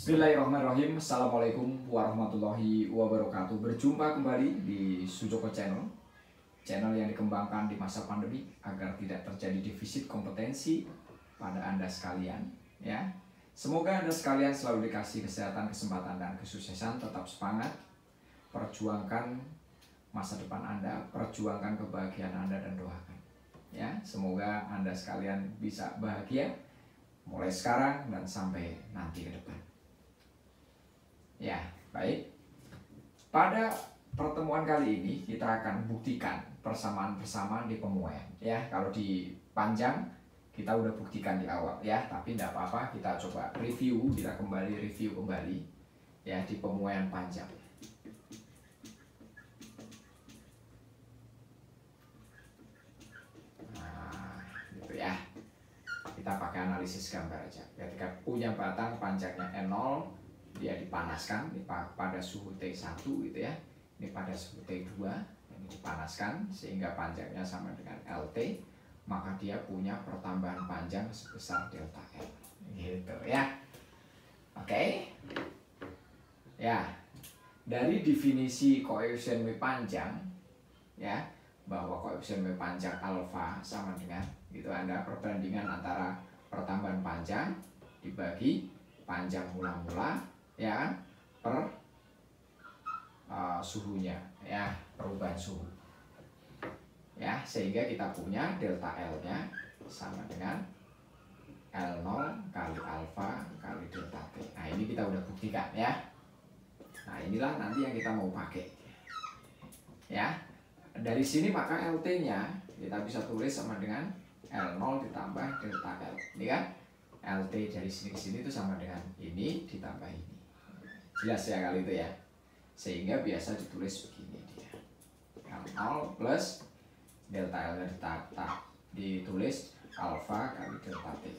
Bismillahirrahmanirrahim. Assalamualaikum warahmatullahi wabarakatuh. Berjumpa kembali di Sujoko Channel, channel yang dikembangkan di masa pandemi agar tidak terjadi defisit kompetensi pada Anda sekalian. Ya, semoga Anda sekalian selalu dikasih kesehatan, kesempatan, dan kesuksesan. Tetap semangat, perjuangkan masa depan Anda, perjuangkan kebahagiaan Anda, dan doakan. Ya, semoga Anda sekalian bisa bahagia mulai sekarang dan sampai nanti ke depan. Ya, baik. Pada pertemuan kali ini kita akan buktikan persamaan-persamaan di pemuaian. Ya, kalau di panjang kita udah buktikan di awal ya, tapi tidak apa-apa, kita coba review, review kembali ya di pemuaian panjang. Nah, gitu ya. Kita pakai analisis gambar aja. Ketika punya batang panjangnya N0, dia dipanaskan pada suhu T1 gitu ya. Ini pada suhu T2, ini dipanaskan sehingga panjangnya sama dengan LT, maka dia punya pertambahan panjang sebesar delta L. Gitu ya. Oke. Ya. Dari definisi koefisien W panjang ya, bahwa koefisien W panjang alfa sama dengan gitu, Anda perbandingan antara pertambahan panjang dibagi panjang mula-mula ya per suhunya ya, perubahan suhu ya, sehingga kita punya delta L nya sama dengan L0 kali alfa kali delta T. Nah, ini kita udah buktikan ya. Nah, inilah nanti yang kita mau pakai ya. Dari sini maka LT nya kita bisa tulis sama dengan L0 ditambah delta L. Ini kan LT dari sini ke sini itu sama dengan ini ditambah ini. Jelas ya kali itu ya. Sehingga biasa ditulis begini dia. L0 plus delta L ditulis alfa kali delta T.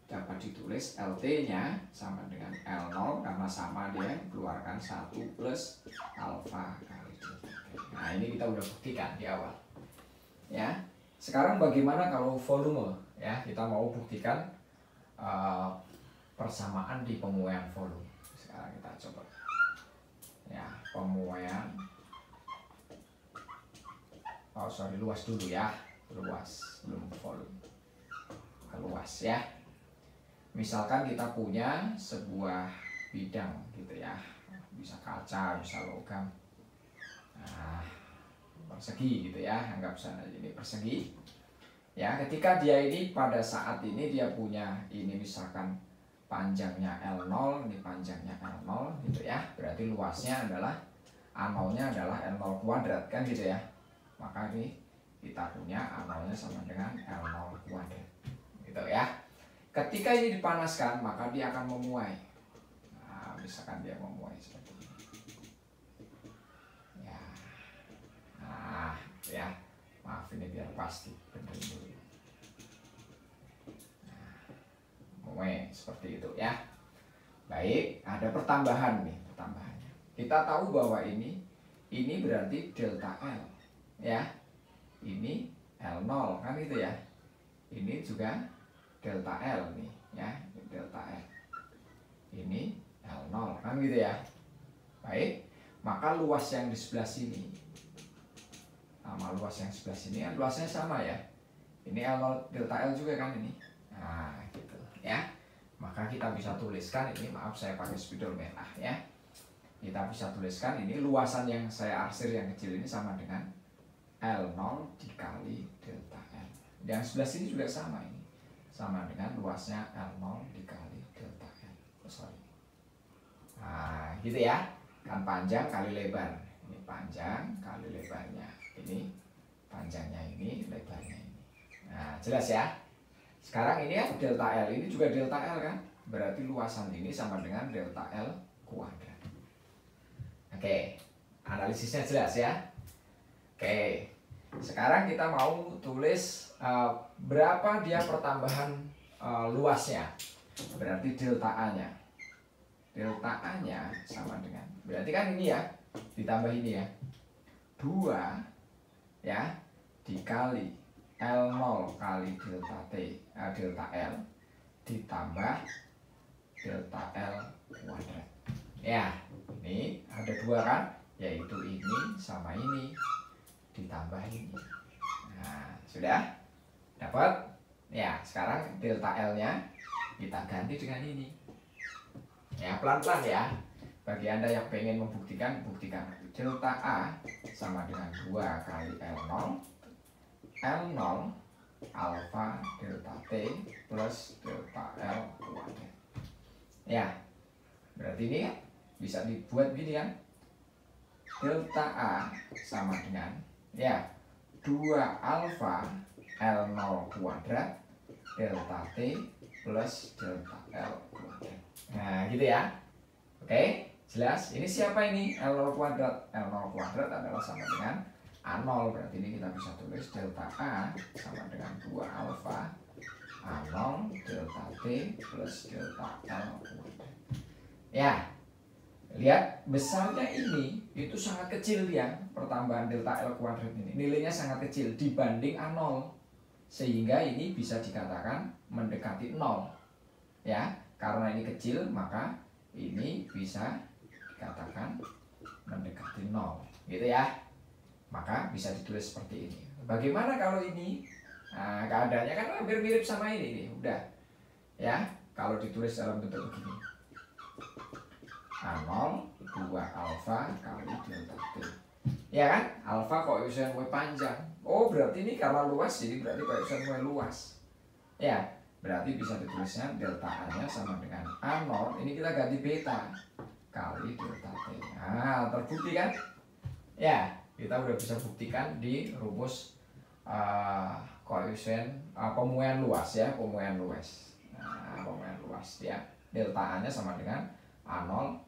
Dapat ditulis LT-nya sama dengan L0 karena sama dia keluarkan 1 plus alfa kali delta T. Nah, ini kita udah buktikan di awal. Ya. Sekarang bagaimana kalau volume? Ya, kita mau buktikan persamaan di pemuaian volume. Sekarang kita coba ya, pemuaian luas dulu ya, luas belum volume, luas ya. Misalkan kita punya sebuah bidang gitu ya, bisa kaca, bisa logam, nah, persegi gitu ya, anggap sana ini persegi ya. Ketika dia ini pada saat ini dia punya ini misalkan panjangnya L0, ini panjangnya L0 gitu ya, berarti luasnya adalah A0-nya adalah L0 kuadrat kan gitu ya. Maka ini kita punya A0-nya sama dengan L0 kuadrat gitu ya. Ketika ini dipanaskan maka dia akan memuai. Nah, misalkan dia memuai seperti ini ya. Nah ya, maaf ini biar pasti benar dulu. Seperti itu ya. Baik, ada pertambahan nih, pertambahannya. Kita tahu bahwa ini berarti delta L ya. Ini L0 kan itu ya. Ini juga delta L nih ya, delta L. Ini L0 kan gitu ya. Baik, maka luas yang di sebelah sini sama luas yang sebelah sini kan luasnya sama ya. Ini L0 delta L juga kan ini. Nah, gitu ya. Maka kita bisa tuliskan ini, maaf saya pakai spidol merah ya. Kita bisa tuliskan ini luasan yang saya arsir yang kecil ini sama dengan L0 dikali delta L. Yang sebelah sini juga sama ini. Sama dengan luasnya L0 dikali delta L. Nah, gitu ya. Kan panjang kali lebar. Ini panjang kali lebarnya. Ini panjangnya ini, lebarnya ini. Nah, jelas ya. Sekarang ini ya delta L ini juga delta L kan, berarti luasan ini sama dengan delta L kuadrat. Oke, analisisnya jelas ya. Oke, sekarang kita mau tulis berapa dia pertambahan luasnya, berarti delta A-nya. Delta A-nya sama dengan, berarti kan ini ya, ditambah ini ya, 2 ya dikali L0 kali delta T, delta L ditambah delta L Ya, ini ada dua kan, yaitu ini sama ini ditambah ini. Nah, sudah dapat? Ya, sekarang delta L-nya kita ganti dengan ini. Ya, pelan-pelan ya. Bagi Anda yang pengen membuktikan, buktikan. Delta A sama dengan 2 kali L0 alfa delta T plus delta L kuadrat. Ya, berarti ini kan bisa dibuat gini kan. Delta A sama dengan ya 2 alfa L0 kuadrat delta T plus delta L kuadrat. Nah, gitu ya. Oke, jelas? Ini siapa ini? L0 kuadrat. L0 kuadrat adalah sama dengan A0. Berarti ini kita bisa tulis delta A sama dengan 2 alfa A0 delta T plus delta L kuadrat. Ya, lihat besarnya ini itu sangat kecil ya, pertambahan delta L kuadrat ini. Nilainya sangat kecil dibanding A0. Sehingga ini bisa dikatakan mendekati 0. Ya, karena ini kecil maka ini bisa dikatakan mendekati 0. Gitu ya. Maka bisa ditulis seperti ini. Bagaimana kalau ini? Nah, keadaannya kan hampir mirip sama ini nih, udah. Ya, kalau ditulis dalam bentuk begini. A0 2 alfa kali delta T. Ya kan? Alfa koefisien Y panjang. Oh, berarti ini karena luas, jadi berarti koefisien Y luas. Ya, berarti bisa ditulisnya delta A-nya sama dengan A0. Ini kita ganti beta kali delta T. Nah, terbukti kan? Ya, kita udah bisa buktikan di rumus koefisien pemuaian luas ya, pemuaian luas. Nah, pemuaian luas ya. Delta A-nya sama dengan A0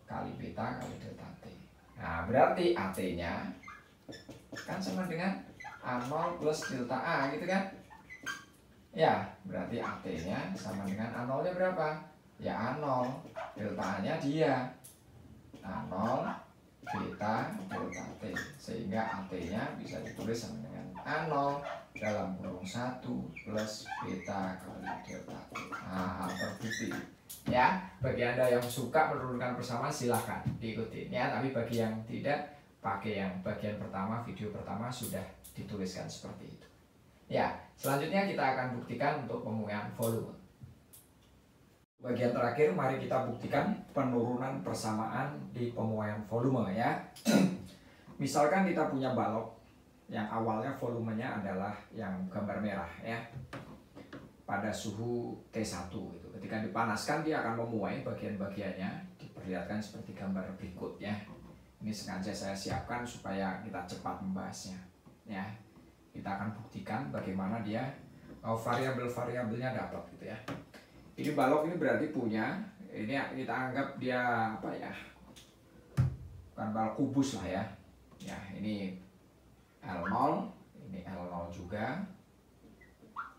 kali beta kali delta T. Nah, berarti AT-nya kan sama dengan A0 plus delta A gitu kan? Ya, berarti AT-nya sama dengan A0-nya berapa? Ya A0, delta A-nya dia A0 beta delta T. Sehingga AT-nya bisa ditulis sama dengan A0 dalam kurung 1 plus beta kali delta T. Nah, terbukti. Ya, bagi Anda yang suka menurunkan bersama silahkan diikuti ya, tapi bagi yang tidak, pakai yang bagian pertama, video pertama sudah dituliskan seperti itu. Ya, selanjutnya kita akan buktikan untuk pemuaian volume. Bagian terakhir, mari kita buktikan penurunan persamaan di pemuaian volume ya. Misalkan kita punya balok yang awalnya volumenya adalah yang gambar merah ya, pada suhu T1 itu. Ketika dipanaskan dia akan memuai bagian-bagiannya, diperlihatkan seperti gambar berikut ya. Ini sengaja saya siapkan supaya kita cepat membahasnya ya. Kita akan buktikan bagaimana dia variabel-variabelnya dapat gitu ya. Ini balok ini berarti punya, ini kita anggap dia apa ya, bukan balok kubus lah ya. Ya, ini L0, ini L0 juga,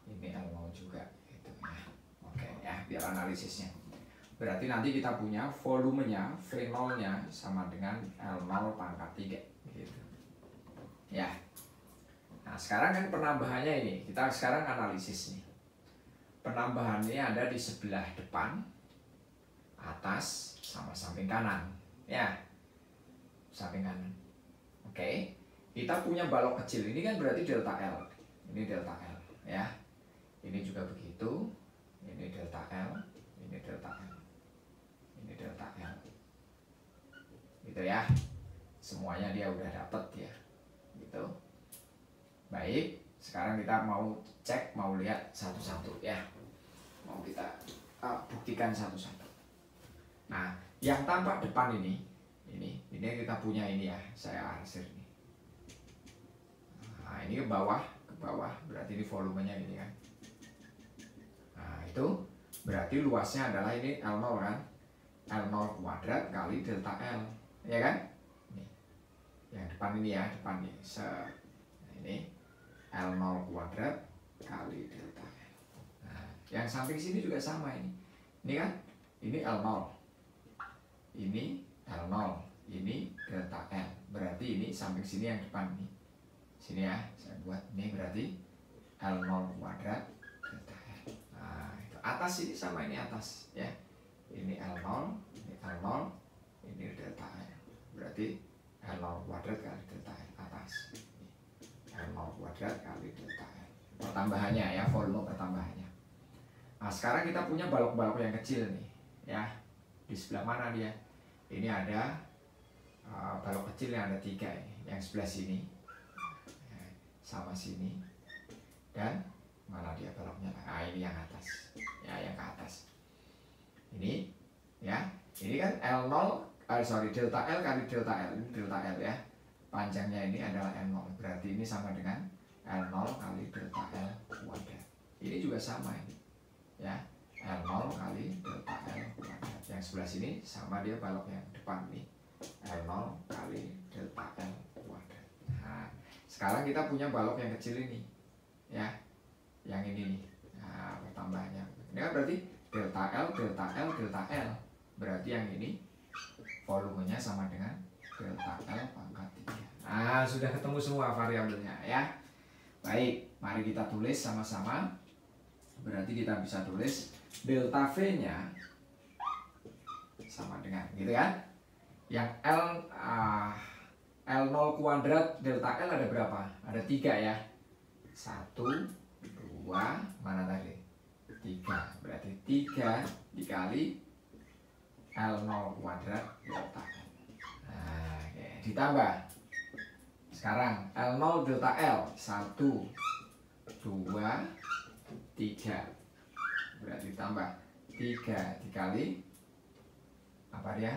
ini L0 juga gitu ya. Oke ya, biar analisisnya. Berarti nanti kita punya volumenya V0-nya sama dengan L0 pangkat 3 gitu. Ya. Nah, sekarang kan penambahannya ini, kita sekarang analisis nih. Penambahannya ada di sebelah depan, atas, sama samping kanan. Ya, samping kanan. Oke, kita punya balok kecil, ini kan berarti delta L. Ini delta L, ya. Ini juga begitu, ini delta L, ini delta L. Ini delta L. Gitu ya. Semuanya dia udah dapet ya. Gitu. Baik, sekarang kita mau cek, mau lihat satu-satu ya. Mau kita buktikan satu-satu. Nah, yang tampak depan ini kita punya ini ya, saya arsir ini. Nah, ini ke bawah, berarti ini volumenya ini kan. Nah, itu berarti luasnya adalah ini L0 kan. L0 kuadrat kali delta L, ya kan? Ini. Yang depan ini ya, depan ini. Nah, ini L0 kuadrat kali delta L. Nah, yang samping sini juga sama ini. Ini kan? Ini L0. Ini L0. Ini delta L. Berarti ini samping sini yang depan nih. Sini ya, saya buat. Ini berarti L0 kuadrat delta L. Nah, itu atas ini sama ini atas ya. Ini L0, ini L0, berarti L0 kuadrat kali delta L atas. L0 kuadrat kali delta L. Pertambahannya ya, volume pertambahannya. Nah, sekarang kita punya balok-balok yang kecil nih, ya. Di sebelah mana dia? Ini ada balok kecil yang ada 3 ini. Yang sebelah sini, sama sini, dan mana dia baloknya? Ah, ini yang atas, ya, yang ke atas. Ini, ya, ini kan delta L kali delta L, ini delta L ya. Panjangnya ini adalah L0, berarti ini sama dengan L0 kali delta L kuadrat. Ini juga sama ini, ya, L0 kali delta L kuadrat. Yang sebelah sini sama dia balok yang depan nih, L0 kali delta L kuadrat. Nah, sekarang kita punya balok yang kecil ini, ya, yang ini nih. Nah, pertambahannya ini kan berarti delta L, delta L, delta L. Berarti yang ini volumenya sama dengan delta L pangkat 3. Nah, sudah ketemu semua variabelnya ya. Baik, mari kita tulis sama-sama. Berarti kita bisa tulis delta V-nya sama dengan, gitu kan? Yang L0 kuadrat delta L ada berapa? Ada 3 ya. 1, 2, mana tadi? 3. Berarti 3 dikali L0 kuadrat delta L. Nah, oke. Ditambah. Sekarang L0 delta L 1, 2, 3. Berarti tambah 3 dikali apa dia?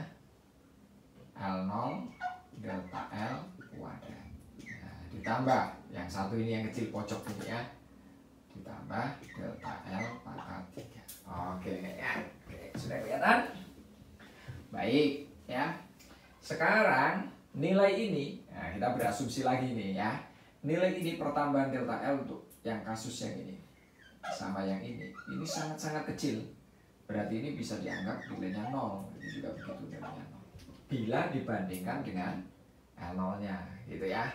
L0 delta L kuadrat. Nah, ditambah yang satu ini yang kecil pojok ini ya. Ditambah delta L pangkat 3. Oke ya. Oke, sudah kelihatan? Baik ya. Sekarang nilai ini, nah kita berasumsi lagi nih ya. Nilai ini pertambahan delta L untuk yang kasus yang ini sama yang ini sangat-sangat kecil. Berarti ini bisa dianggap nilainya 0. Ini juga begitu nilainya 0. Bila dibandingkan dengan L0-nya gitu ya.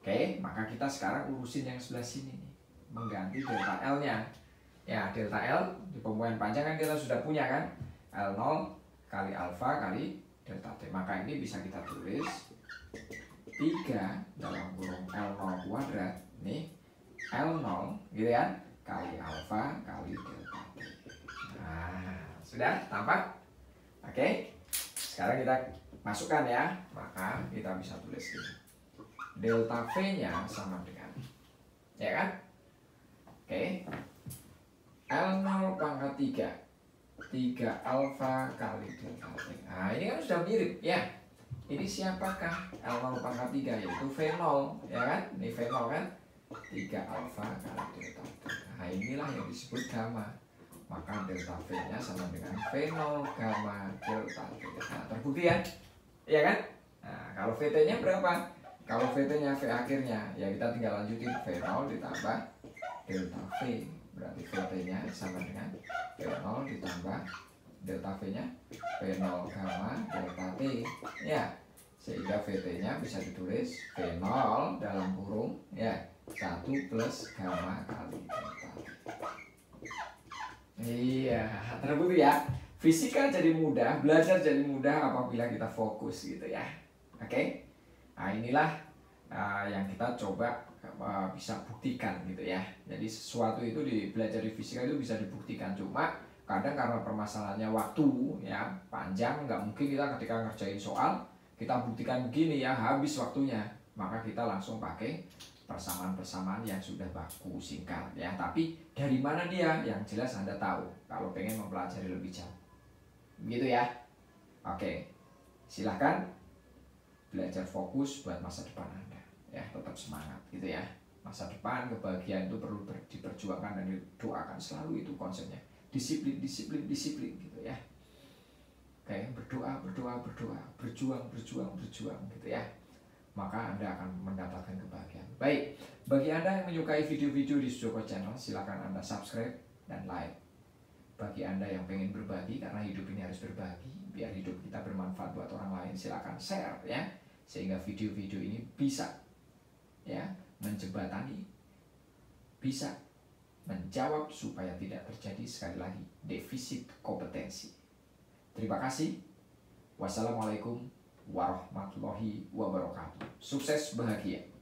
Oke, maka kita sekarang urusin yang sebelah sini nih. Mengganti delta L-nya. Ya, delta L di pembuahan panjang kan kita sudah punya kan? L0 kali alfa kali delta T. Maka ini bisa kita tulis 3 dalam kurung L0 kuadrat nih L0 gitu ya kali alfa kali delta T. Nah, sudah tampak? Oke. Sekarang kita masukkan ya. Maka kita bisa tulis ini. Delta V-nya sama dengan, ya kan? Oke. L0 pangkat 3 alfa kali delta T. Nah, ini kan sudah mirip ya. Ini siapakah L0 pangkat 3? Yaitu V0, ya kan? Ini V0 kan? 3 alfa kali delta T. Nah, inilah yang disebut gamma. Maka delta V-nya sama dengan V0 gamma delta T. Nah, terbukti ya? Iya kan? Nah, kalau VT-nya berapa? Kalau VT-nya V akhirnya, ya kita tinggal lanjutin V0 ditambah delta V. Berarti VT-nya sama dengan V0 ditambah delta V-nya V0 gamma delta T. Ya, sehingga VT-nya bisa ditulis V0 dalam kurung ya 1 plus gamma kali delta T. Iya, terbukti ya. Fisika jadi mudah, belajar jadi mudah apabila kita fokus gitu ya. Oke. Nah, inilah yang kita coba bisa buktikan gitu ya. Jadi sesuatu itu belajar di fisika itu bisa dibuktikan, cuma kadang karena permasalahannya waktu ya panjang, nggak mungkin kita ketika ngerjain soal kita buktikan begini ya habis waktunya, maka kita langsung pakai persamaan-persamaan yang sudah baku singkat ya. Tapi dari mana dia? Yang jelas Anda tahu kalau pengen mempelajari lebih jauh. Begitu ya. Oke. Silahkan belajar fokus buat masa depan Anda. Ya, tetap semangat gitu ya. Masa depan, kebahagiaan itu perlu diperjuangkan dan didoakan, selalu itu konsepnya. Disiplin, disiplin, disiplin gitu ya. Oke, berdoa, berdoa, berdoa, berjuang, berjuang, berjuang gitu ya. Maka Anda akan mendapatkan kebahagiaan. Baik, bagi Anda yang menyukai video-video di Sujoko Channel, silakan Anda subscribe dan like. Bagi Anda yang pengen berbagi, karena hidup ini harus berbagi, biar hidup kita bermanfaat buat orang lain, silakan share ya, sehingga video-video ini bisa ya menjembatani, bisa menjawab supaya tidak terjadi sekali lagi defisit kompetensi. Terima kasih. Wassalamualaikum warahmatullahi wabarakatuh. Sukses bahagia.